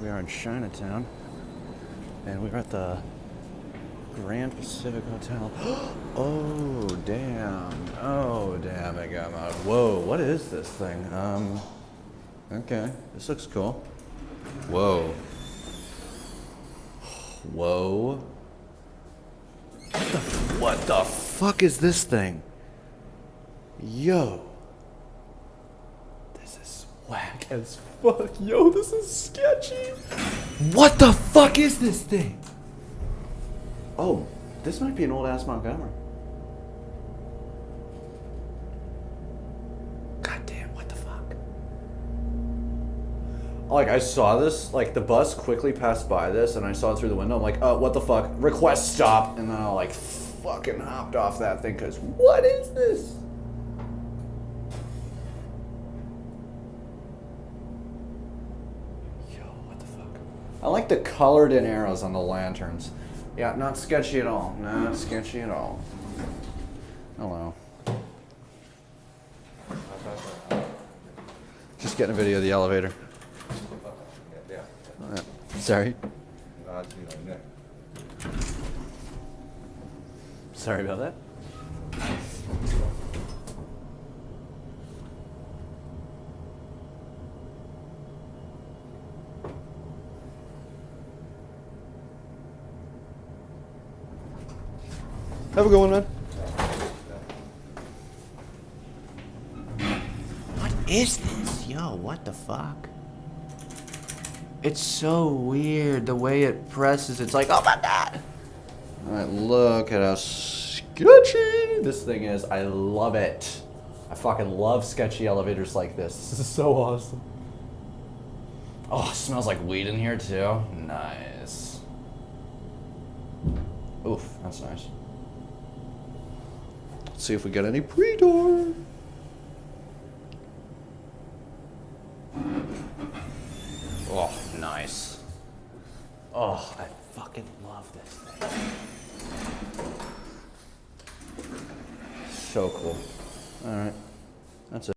We are in Chinatown, and we're at the Grand Pacific Hotel. Oh damn! Oh damn! I got my. Whoa! What is this thing? Okay, this looks cool. Whoa! Whoa! What the fuck is this thing? Yo! This is whack as fuck. Yo, this is sketchy. What the fuck is this thing? Oh, this might be an old ass Montgomery. God damn, what the fuck? Like, I saw this, like, the bus quickly passed by this, and I saw it through the window. I'm like, oh, what the fuck? Request stop. And then I, like, fucking hopped off that thing, because what is this? Yo, what the fuck? I like the colored in arrows on the lanterns. Yeah, not sketchy at all. Not sketchy at all. Hello. Just getting a video of the elevator. Sorry. Sorry about that. Have a good one, man. What is this? Yo, what the fuck? It's so weird the way it presses. It's like, oh my god. Alright, look at how sketchy this thing is. I love it. I fucking love sketchy elevators like this. This is so awesome. Oh, it smells like weed in here too. Nice. Oof, that's nice. Let's see if we get any pre-door. Oh, nice. Oh, I fucking love this thing. So cool. All right. That's it.